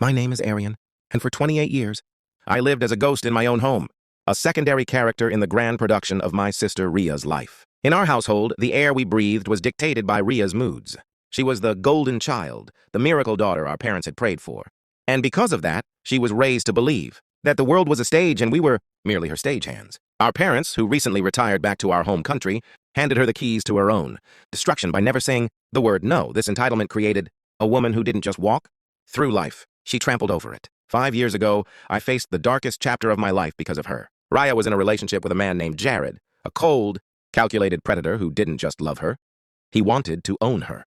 My name is Arian, and for 28 years, I lived as a ghost in my own home, a secondary character in the grand production of my sister Ria's life. In our household, the air we breathed was dictated by Ria's moods. She was the golden child, the miracle daughter our parents had prayed for. And because of that, she was raised to believe that the world was a stage and we were merely her stagehands. Our parents, who recently retired back to our home country, handed her the keys to her own destruction by never saying the word no. This entitlement created a woman who didn't just walk through life, she trampled over it. 5 years ago, I faced the darkest chapter of my life because of her. Ria was in a relationship with a man named Jared, a cold, calculated predator who didn't just love her. He wanted to own her.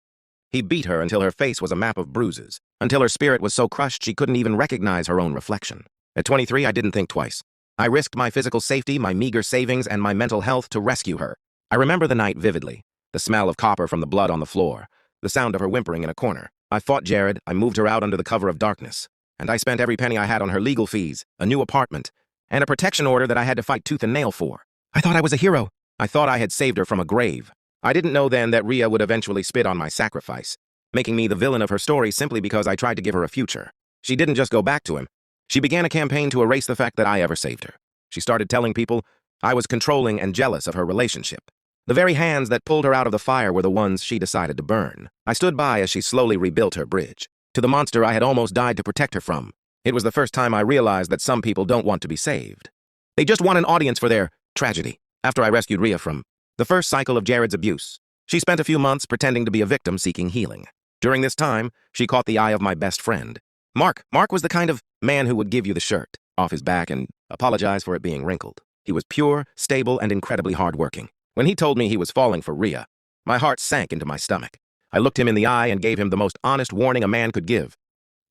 He beat her until her face was a map of bruises, until her spirit was so crushed she couldn't even recognize her own reflection. At 23, I didn't think twice. I risked my physical safety, my meager savings, and my mental health to rescue her. I remember the night vividly, the smell of copper from the blood on the floor, the sound of her whimpering in a corner. I fought Jared, I moved her out under the cover of darkness, and I spent every penny I had on her legal fees, a new apartment, and a protection order that I had to fight tooth and nail for. I thought I was a hero. I thought I had saved her from a grave. I didn't know then that Ria would eventually spit on my sacrifice, making me the villain of her story simply because I tried to give her a future. She didn't just go back to him. She began a campaign to erase the fact that I ever saved her. She started telling people I was controlling and jealous of her relationship. The very hands that pulled her out of the fire were the ones she decided to burn. I stood by as she slowly rebuilt her bridge to the monster I had almost died to protect her from. It was the first time I realized that some people don't want to be saved. They just want an audience for their tragedy. After I rescued Ria from the first cycle of Jared's abuse, she spent a few months pretending to be a victim seeking healing. During this time, she caught the eye of my best friend, Mark. Mark was the kind of man who would give you the shirt off his back and apologize for it being wrinkled. He was pure, stable, and incredibly hardworking. When he told me he was falling for Ria, my heart sank into my stomach. I looked him in the eye and gave him the most honest warning a man could give.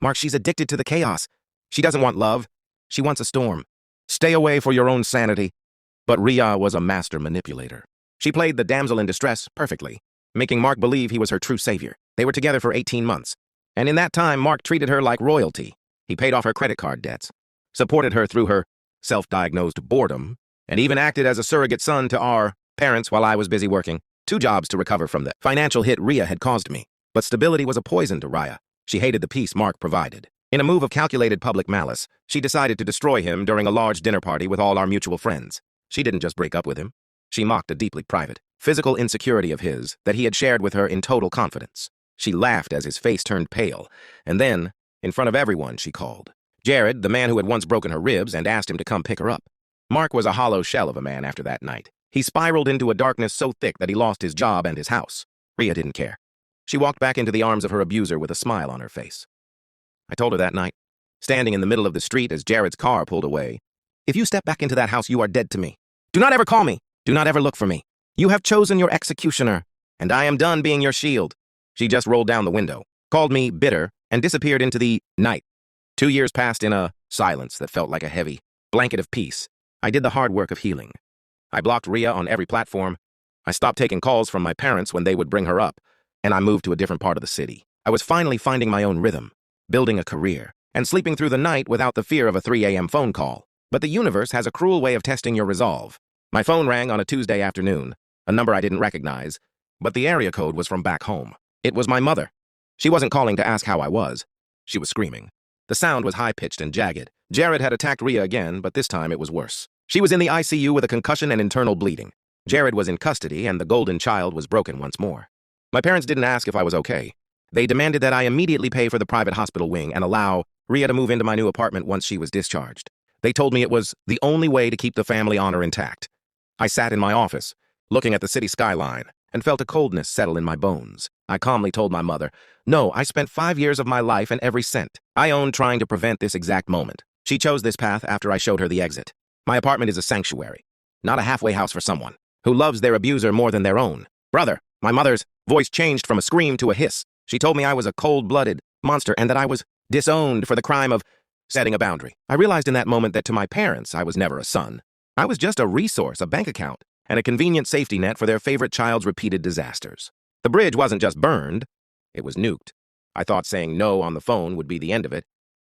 Mark, she's addicted to the chaos. She doesn't want love. She wants a storm. Stay away for your own sanity. But Ria was a master manipulator. She played the damsel in distress perfectly, making Mark believe he was her true savior. They were together for 18 months. And in that time, Mark treated her like royalty. He paid off her credit card debts, supported her through her self-diagnosed boredom, and even acted as a surrogate son to our parents while I was busy working 2 jobs to recover from the financial hit Ria had caused me. But stability was a poison to Ria. She hated the peace Mark provided. In a move of calculated public malice, she decided to destroy him during a large dinner party with all our mutual friends. She didn't just break up with him. She mocked a deeply private, physical insecurity of his that he had shared with her in total confidence. She laughed as his face turned pale, and then, in front of everyone, she called Jared, the man who had once broken her ribs, and asked him to come pick her up. Mark was a hollow shell of a man after that night. He spiraled into a darkness so thick that he lost his job and his house. Ria didn't care. She walked back into the arms of her abuser with a smile on her face. I told her that night, standing in the middle of the street as Jared's car pulled away, "If you step back into that house, you are dead to me. Do not ever call me. Do not ever look for me. You have chosen your executioner, and I am done being your shield." She just rolled down the window, called me bitter, and disappeared into the night. 2 years passed in a silence that felt like a heavy blanket of peace. I did the hard work of healing. I blocked Ria on every platform. I stopped taking calls from my parents when they would bring her up, and I moved to a different part of the city. I was finally finding my own rhythm, building a career, and sleeping through the night without the fear of a 3 a.m. phone call. But the universe has a cruel way of testing your resolve. My phone rang on a Tuesday afternoon, a number I didn't recognize, but the area code was from back home. It was my mother. She wasn't calling to ask how I was. She was screaming. The sound was high-pitched and jagged. Jared had attacked Ria again, but this time it was worse. She was in the ICU with a concussion and internal bleeding. Jared was in custody, and the golden child was broken once more. My parents didn't ask if I was okay. They demanded that I immediately pay for the private hospital wing and allow Ria to move into my new apartment once she was discharged. They told me it was the only way to keep the family honor intact. I sat in my office, looking at the city skyline, and felt a coldness settle in my bones. I calmly told my mother, "No, I spent 5 years of my life and every cent I owned trying to prevent this exact moment." She chose this path after I showed her the exit. My apartment is a sanctuary, not a halfway house for someone who loves their abuser more than their own. "Brother," my mother's voice changed from a scream to a hiss. She told me I was a cold-blooded monster and that I was disowned for the crime of setting a boundary. I realized in that moment that to my parents, I was never a son. I was just a resource, a bank account, and a convenient safety net for their favorite child's repeated disasters. The bridge wasn't just burned, it was nuked. I thought saying no on the phone would be the end of it.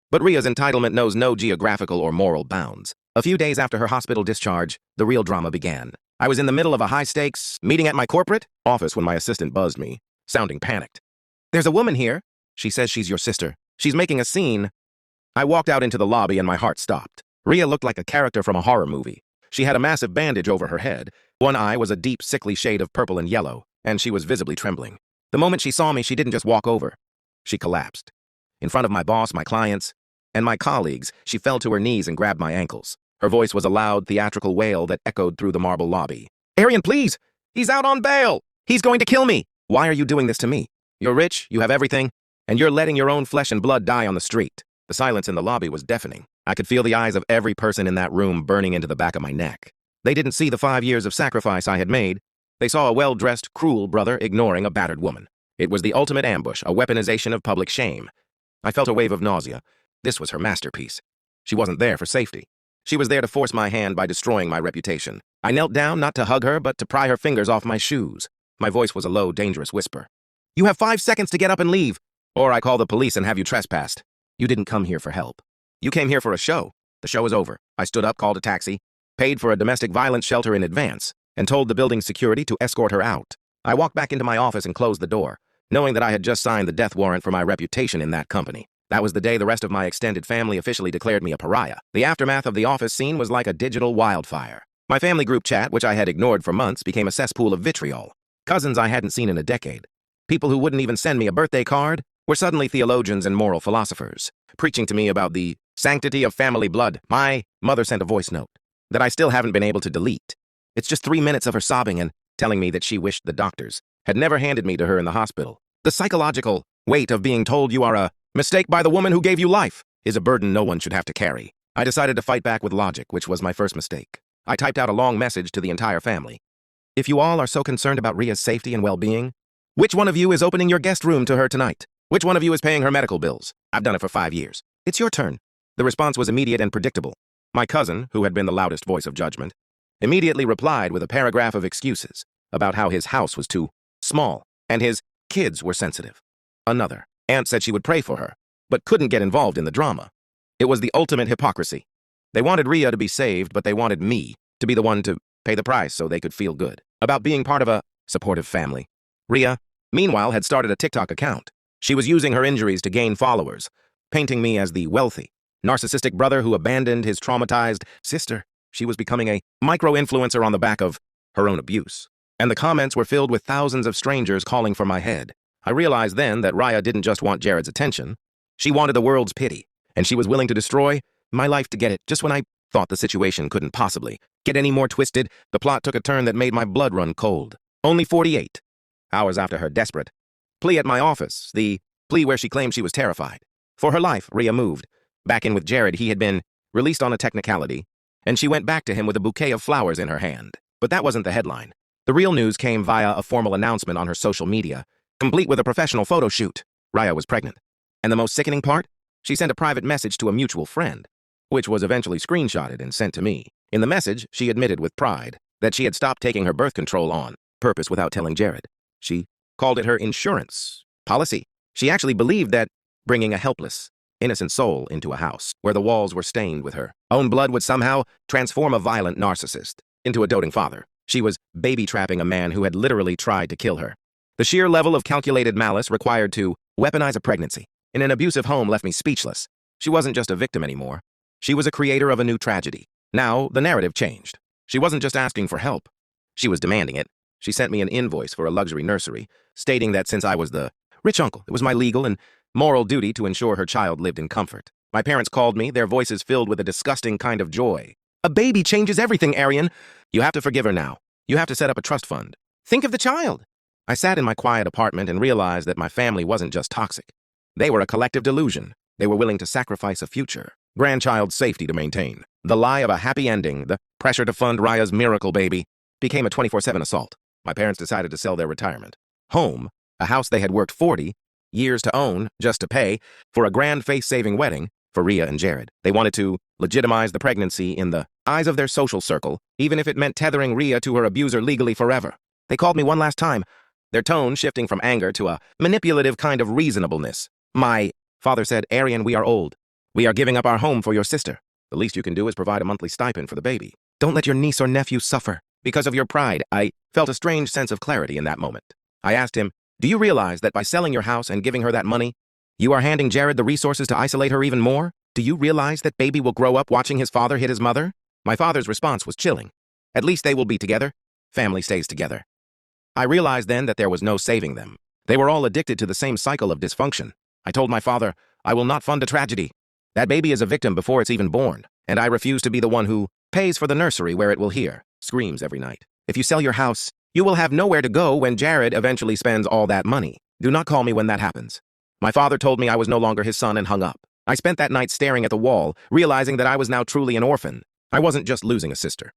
But Ria's entitlement knows no geographical or moral bounds. A few days after her hospital discharge, the real drama began. I was in the middle of a high-stakes meeting at my corporate office when my assistant buzzed me, sounding panicked. "There's a woman here. She says she's your sister. She's making a scene." I walked out into the lobby and my heart stopped. Rhea looked like a character from a horror movie. She had a massive bandage over her head. One eye was a deep, sickly shade of purple and yellow, and she was visibly trembling. The moment she saw me, she didn't just walk over. She collapsed. In front of my boss, my clients, and my colleagues, she fell to her knees and grabbed my ankles. Her voice was a loud, theatrical wail that echoed through the marble lobby. "Arian, please! He's out on bail! He's going to kill me! Why are you doing this to me? You're rich, you have everything, and you're letting your own flesh and blood die on the street." The silence in the lobby was deafening. I could feel the eyes of every person in that room burning into the back of my neck. They didn't see the 5 years of sacrifice I had made. They saw a well-dressed, cruel brother ignoring a battered woman. It was the ultimate ambush, a weaponization of public shame. I felt a wave of nausea. This was her masterpiece. She wasn't there for safety. She was there to force my hand by destroying my reputation. I knelt down not to hug her, but to pry her fingers off my shoes. My voice was a low, dangerous whisper. "You have 5 seconds to get up and leave, or I call the police and have you trespassed. You didn't come here for help. You came here for a show. The show is over." I stood up, called a taxi, paid for a domestic violence shelter in advance, and told the building's security to escort her out. I walked back into my office and closed the door, knowing that I had just signed the death warrant for my reputation in that company. That was the day the rest of my extended family officially declared me a pariah. The aftermath of the office scene was like a digital wildfire. My family group chat, which I had ignored for months, became a cesspool of vitriol. Cousins I hadn't seen in a decade, people who wouldn't even send me a birthday card, were suddenly theologians and moral philosophers, preaching to me about the sanctity of family blood. My mother sent a voice note that I still haven't been able to delete. It's just 3 minutes of her sobbing and telling me that she wished the doctors had never handed me to her in the hospital. The psychological weight of being told you are a mistake by the woman who gave you life is a burden no one should have to carry. I decided to fight back with logic, which was my first mistake. I typed out a long message to the entire family. "If you all are so concerned about Rhea's safety and well-being, which one of you is opening your guest room to her tonight? Which one of you is paying her medical bills? I've done it for 5 years. It's your turn." The response was immediate and predictable. My cousin, who had been the loudest voice of judgment, immediately replied with a paragraph of excuses about how his house was too small and his kids were sensitive. Another aunt said she would pray for her, but couldn't get involved in the drama. It was the ultimate hypocrisy. They wanted Rhea to be saved, but they wanted me to be the one to pay the price so they could feel good about being part of a supportive family. Rhea, meanwhile, had started a TikTok account. She was using her injuries to gain followers, painting me as the wealthy, narcissistic brother who abandoned his traumatized sister. She was becoming a micro-influencer on the back of her own abuse. And the comments were filled with thousands of strangers calling for my head. I realized then that Rhea didn't just want Jared's attention. She wanted the world's pity, and she was willing to destroy my life to get it. Just when I thought the situation couldn't possibly get any more twisted, the plot took a turn that made my blood run cold. Only 48 hours after her desperate plea at my office, the plea where she claimed she was terrified for her life, Rhea moved back in with Jared. He had been released on a technicality, and she went back to him with a bouquet of flowers in her hand. But that wasn't the headline. The real news came via a formal announcement on her social media, complete with a professional photo shoot. Rhea was pregnant. And the most sickening part? She sent a private message to a mutual friend, which was eventually screenshotted and sent to me. In the message, she admitted with pride that she had stopped taking her birth control on purpose without telling Jared. She called it her insurance policy. She actually believed that bringing a helpless, innocent soul into a house where the walls were stained with her own blood would somehow transform a violent narcissist into a doting father. She was baby-trapping a man who had literally tried to kill her. The sheer level of calculated malice required to weaponize a pregnancy in an abusive home left me speechless. She wasn't just a victim anymore. She was a creator of a new tragedy. Now, the narrative changed. She wasn't just asking for help. She was demanding it. She sent me an invoice for a luxury nursery, stating that since I was the rich uncle, it was my legal and moral duty to ensure her child lived in comfort. My parents called me, their voices filled with a disgusting kind of joy. "A baby changes everything, Arian. You have to forgive her now. You have to set up a trust fund. Think of the child." I sat in my quiet apartment and realized that my family wasn't just toxic. They were a collective delusion. They were willing to sacrifice a future grandchild's safety to maintain the lie of a happy ending. The pressure to fund Rhea's miracle baby became a 24/7 assault. My parents decided to sell their retirement home, a house they had worked 40 years to own, just to pay for a grand face-saving wedding for Rhea and Jared. They wanted to legitimize the pregnancy in the eyes of their social circle, even if it meant tethering Rhea to her abuser legally forever. They called me one last time, their tone shifting from anger to a manipulative kind of reasonableness. My father said, "Arian, we are old. We are giving up our home for your sister. The least you can do is provide a monthly stipend for the baby. Don't let your niece or nephew suffer because of your pride." I felt a strange sense of clarity in that moment. I asked him, "Do you realize that by selling your house and giving her that money, you are handing Jared the resources to isolate her even more?" "Do you realize that baby will grow up watching his father hit his mother?" My father's response was chilling. "At least they will be together. Family stays together." I realized then that there was no saving them. They were all addicted to the same cycle of dysfunction. I told my father, "I will not fund a tragedy. That baby is a victim before it's even born, and I refuse to be the one who pays for the nursery where it will hear screams every night. If you sell your house, you will have nowhere to go when Jared eventually spends all that money. Do not call me when that happens." My father told me I was no longer his son and hung up. I spent that night staring at the wall, realizing that I was now truly an orphan. I wasn't just losing a sister.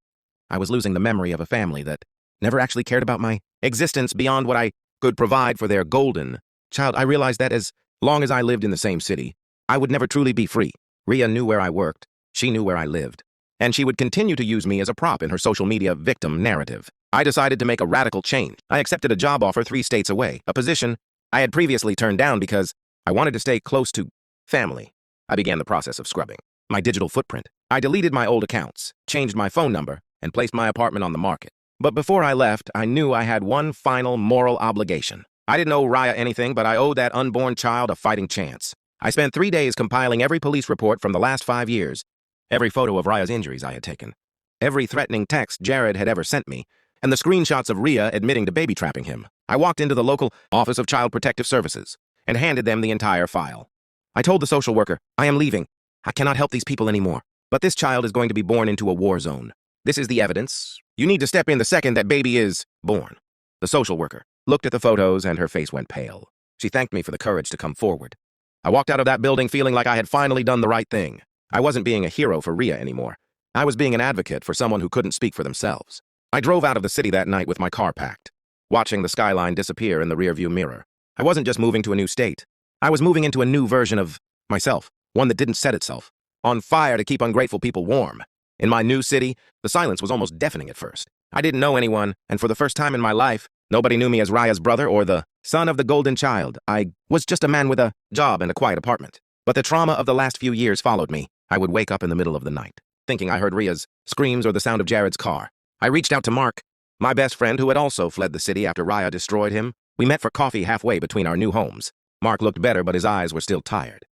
I was losing the memory of a family that never actually cared about my existence beyond what I could provide for their golden child. I realized that as long as I lived in the same city, I would never truly be free. Rhea knew where I worked. She knew where I lived. And she would continue to use me as a prop in her social media victim narrative. I decided to make a radical change. I accepted a job offer 3 states away, a position I had previously turned down because I wanted to stay close to family. I began the process of scrubbing my digital footprint. I deleted my old accounts, changed my phone number, and placed my apartment on the market. But before I left, I knew I had one final moral obligation. I didn't owe Raya anything, but I owed that unborn child a fighting chance. I spent 3 days compiling every police report from the last 5 years, every photo of Raya's injuries I had taken, every threatening text Jared had ever sent me, and the screenshots of Rhea admitting to baby trapping him. I walked into the local Office of Child Protective Services and handed them the entire file. I told the social worker, "I am leaving. I cannot help these people anymore. But this child is going to be born into a war zone. This is the evidence. You need to step in the second that baby is born." The social worker looked at the photos and her face went pale. She thanked me for the courage to come forward. I walked out of that building feeling like I had finally done the right thing. I wasn't being a hero for Rhea anymore. I was being an advocate for someone who couldn't speak for themselves. I drove out of the city that night with my car packed, watching the skyline disappear in the rearview mirror. I wasn't just moving to a new state. I was moving into a new version of myself, one that didn't set itself on fire to keep ungrateful people warm. In my new city, the silence was almost deafening at first. I didn't know anyone, and for the first time in my life, nobody knew me as Raya's brother or the son of the golden child. I was just a man with a job and a quiet apartment. But the trauma of the last few years followed me. I would wake up in the middle of the night, thinking I heard Rhea's screams or the sound of Jared's car. I reached out to Mark, my best friend who had also fled the city after Raya destroyed him. We met for coffee halfway between our new homes. Mark looked better, but his eyes were still tired.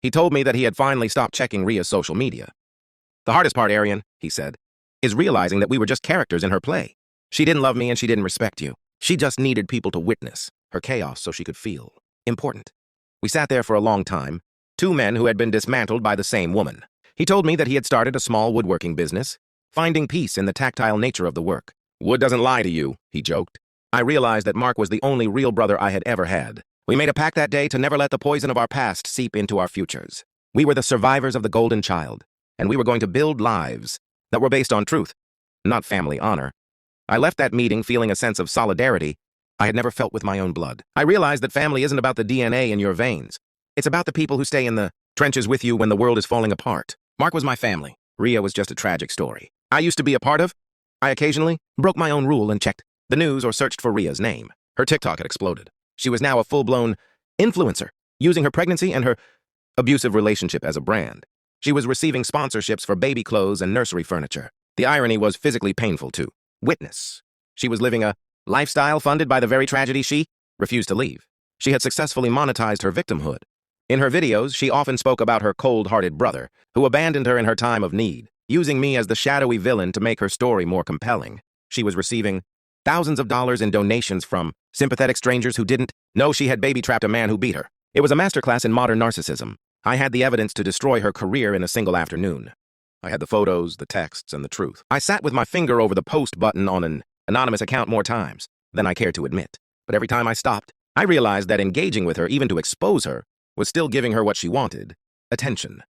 He told me that he had finally stopped checking Rhea's social media. "The hardest part, Arian," he said, "is realizing that we were just characters in her play. She didn't love me and she didn't respect you. She just needed people to witness her chaos so she could feel important." We sat there for a long time, 2 men who had been dismantled by the same woman. He told me that he had started a small woodworking business, finding peace in the tactile nature of the work. "Wood doesn't lie to you," he joked. I realized that Mark was the only real brother I had ever had. We made a pact that day to never let the poison of our past seep into our futures. We were the survivors of the golden child, and we were going to build lives that were based on truth, not family honor. I left that meeting feeling a sense of solidarity I had never felt with my own blood. I realized that family isn't about the DNA in your veins. It's about the people who stay in the trenches with you when the world is falling apart. Mark was my family. Rhea was just a tragic story I used to be a part of. I occasionally broke my own rule and checked the news or searched for Rhea's name. Her TikTok had exploded. She was now a full-blown influencer, using her pregnancy and her abusive relationship as a brand. She was receiving sponsorships for baby clothes and nursery furniture. The irony was physically painful to witness. She was living a lifestyle funded by the very tragedy she refused to leave. She had successfully monetized her victimhood. In her videos, she often spoke about her cold-hearted brother, who abandoned her in her time of need, using me as the shadowy villain to make her story more compelling. She was receiving thousands of dollars in donations from sympathetic strangers who didn't know she had baby-trapped a man who beat her. It was a masterclass in modern narcissism. I had the evidence to destroy her career in a single afternoon. I had the photos, the texts, and the truth. I sat with my finger over the post button on an anonymous account more times than I cared to admit. But every time I stopped, I realized that engaging with her, even to expose her, was still giving her what she wanted: attention.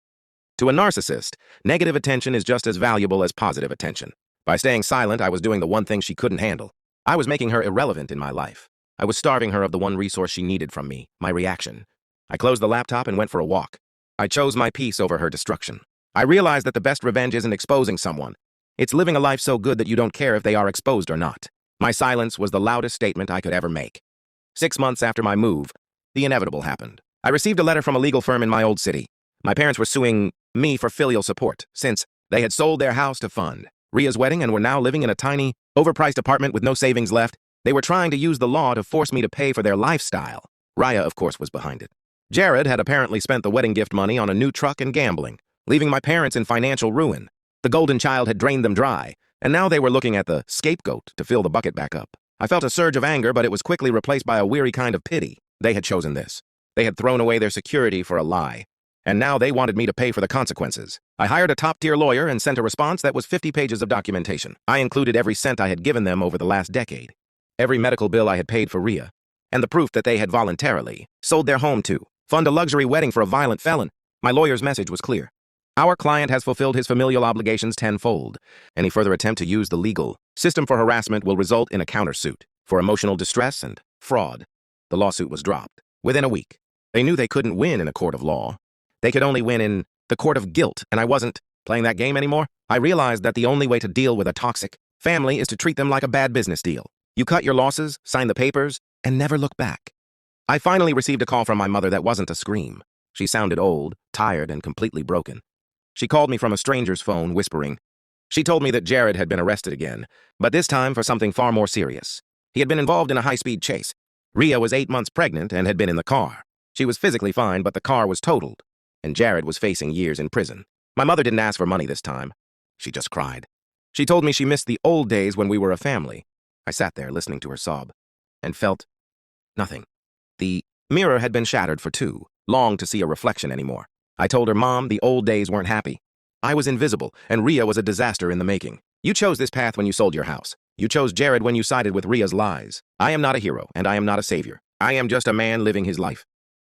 To a narcissist, negative attention is just as valuable as positive attention. By staying silent, I was doing the one thing she couldn't handle. I was making her irrelevant in my life. I was starving her of the one resource she needed from me, my reaction. I closed the laptop and went for a walk. I chose my peace over her destruction. I realized that the best revenge isn't exposing someone. It's living a life so good that you don't care if they are exposed or not. My silence was the loudest statement I could ever make. 6 months after my move, the inevitable happened. I received a letter from a legal firm in my old city. My parents were suing me for filial support, since they had sold their house to fund Rhea's wedding and were now living in a tiny, overpriced apartment with no savings left. They were trying to use the law to force me to pay for their lifestyle. Raya, of course, was behind it. Jared had apparently spent the wedding gift money on a new truck and gambling, leaving my parents in financial ruin. The golden child had drained them dry, and now they were looking at the scapegoat to fill the bucket back up. I felt a surge of anger, but it was quickly replaced by a weary kind of pity. They had chosen this. They had thrown away their security for a lie. And now they wanted me to pay for the consequences. I hired a top-tier lawyer and sent a response that was 50 pages of documentation. I included every cent I had given them over the last decade, every medical bill I had paid for Rhea, and the proof that they had voluntarily sold their home to fund a luxury wedding for a violent felon. My lawyer's message was clear. Our client has fulfilled his familial obligations tenfold. Any further attempt to use the legal system for harassment will result in a countersuit for emotional distress and fraud. The lawsuit was dropped within a week. They knew they couldn't win in a court of law. They could only win in the court of guilt, and I wasn't playing that game anymore. I realized that the only way to deal with a toxic family is to treat them like a bad business deal. You cut your losses, sign the papers, and never look back. I finally received a call from my mother that wasn't a scream. She sounded old, tired, and completely broken. She called me from a stranger's phone, whispering. She told me that Jared had been arrested again, but this time for something far more serious. He had been involved in a high-speed chase. Rhea was 8 months pregnant and had been in the car. She was physically fine, but the car was totaled, and Jared was facing years in prison. My mother didn't ask for money this time. She just cried. She told me she missed the old days when we were a family. I sat there listening to her sob and felt nothing. The mirror had been shattered for two, longed to see a reflection anymore. I told her, Mom, the old days weren't happy. I was invisible, and Rhea was a disaster in the making. You chose this path when you sold your house. You chose Jared when you sided with Rhea's lies. I am not a hero, and I am not a savior. I am just a man living his life.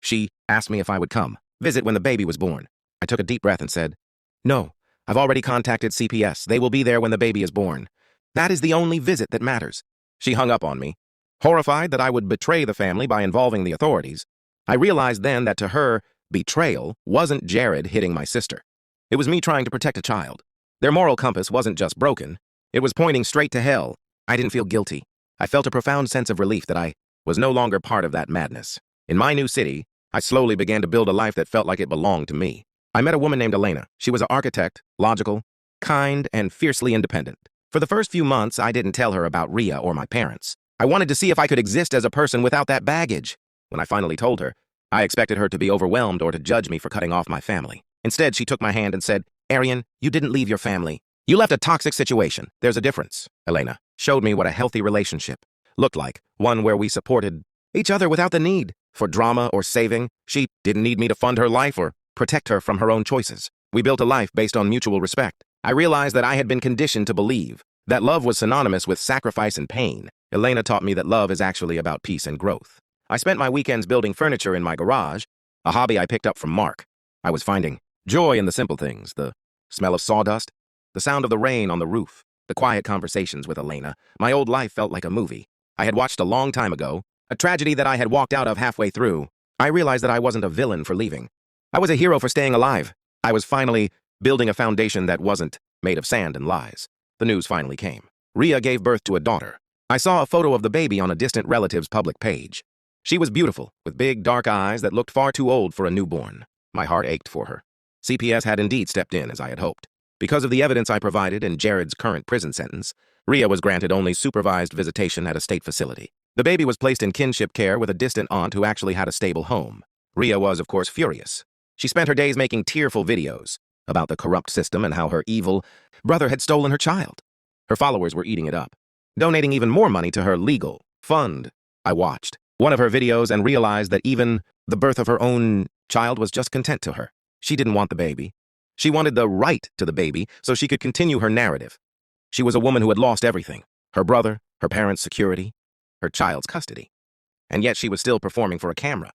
She asked me if I would come, visit when the baby was born. I took a deep breath and said, No, I've already contacted CPS. They will be there when the baby is born. That is the only visit that matters. She hung up on me. Horrified that I would betray the family by involving the authorities, I realized then that to her, betrayal wasn't Jared hitting my sister. It was me trying to protect a child. Their moral compass wasn't just broken. It was pointing straight to hell. I didn't feel guilty. I felt a profound sense of relief that I was no longer part of that madness. In my new city, I slowly began to build a life that felt like it belonged to me. I met a woman named Elena. She was an architect, logical, kind, and fiercely independent. For the first few months, I didn't tell her about Rhea or my parents. I wanted to see if I could exist as a person without that baggage. When I finally told her, I expected her to be overwhelmed or to judge me for cutting off my family. Instead, she took my hand and said, Arian, you didn't leave your family. You left a toxic situation. There's a difference. Elena showed me what a healthy relationship looked like, one where we supported each other without the need for drama or saving. She didn't need me to fund her life or protect her from her own choices. We built a life based on mutual respect. I realized that I had been conditioned to believe that love was synonymous with sacrifice and pain. Elena taught me that love is actually about peace and growth. I spent my weekends building furniture in my garage, a hobby I picked up from Mark. I was finding joy in the simple things, the smell of sawdust, the sound of the rain on the roof, the quiet conversations with Elena. My old life felt like a movie I had watched a long time ago, a tragedy that I had walked out of halfway through. I realized that I wasn't a villain for leaving. I was a hero for staying alive. I was finally building a foundation that wasn't made of sand and lies. The news finally came. Rhea gave birth to a daughter. I saw a photo of the baby on a distant relative's public page. She was beautiful, with big, dark eyes that looked far too old for a newborn. My heart ached for her. CPS had indeed stepped in, as I had hoped. Because of the evidence I provided and Jared's current prison sentence, Rhea was granted only supervised visitation at a state facility. The baby was placed in kinship care with a distant aunt who actually had a stable home. Rhea was, of course, furious. She spent her days making tearful videos about the corrupt system and how her evil brother had stolen her child. Her followers were eating it up, donating even more money to her legal fund. I watched one of her videos and realized that even the birth of her own child was just content to her. She didn't want the baby. She wanted the right to the baby so she could continue her narrative. She was a woman who had lost everything: her brother, her parents' security, her child's custody. And yet she was still performing for a camera.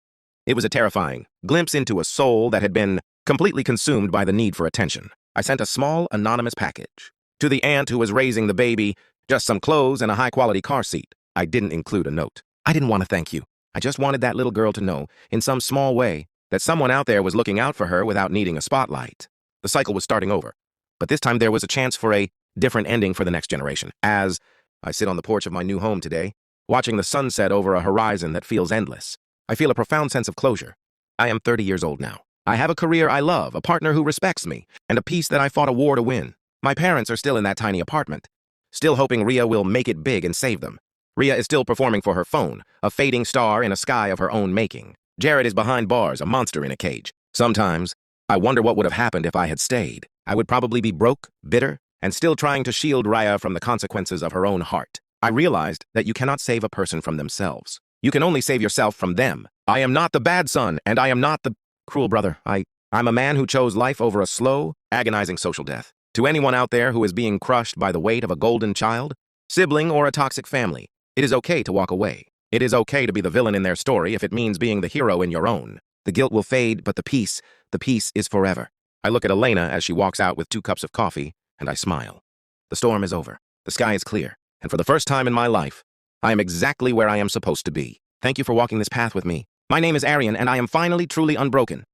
It was a terrifying glimpse into a soul that had been completely consumed by the need for attention. I sent a small, anonymous package to the aunt who was raising the baby, just some clothes and a high-quality car seat. I didn't include a note. I didn't want to thank you. I just wanted that little girl to know, in some small way, that someone out there was looking out for her without needing a spotlight. The cycle was starting over, but this time there was a chance for a different ending for the next generation. As I sit on the porch of my new home today, watching the sunset over a horizon that feels endless, I feel a profound sense of closure. I am 30 years old now. I have a career I love, a partner who respects me, and a peace that I fought a war to win. My parents are still in that tiny apartment, still hoping Rhea will make it big and save them. Rhea is still performing for her phone, a fading star in a sky of her own making. Jared is behind bars, a monster in a cage. Sometimes, I wonder what would have happened if I had stayed. I would probably be broke, bitter, and still trying to shield Raya from the consequences of her own heart. I realized that you cannot save a person from themselves. You can only save yourself from them. I am not the bad son, and I am not the cruel brother. I'm a man who chose life over a slow, agonizing social death. To anyone out there who is being crushed by the weight of a golden child, sibling, or a toxic family, it is okay to walk away. It is okay to be the villain in their story if it means being the hero in your own. The guilt will fade, but the peace is forever. I look at Elena as she walks out with 2 cups of coffee, and I smile. The storm is over. The sky is clear. And for the first time in my life, I am exactly where I am supposed to be. Thank you for walking this path with me. My name is Arian, and I am finally truly unbroken.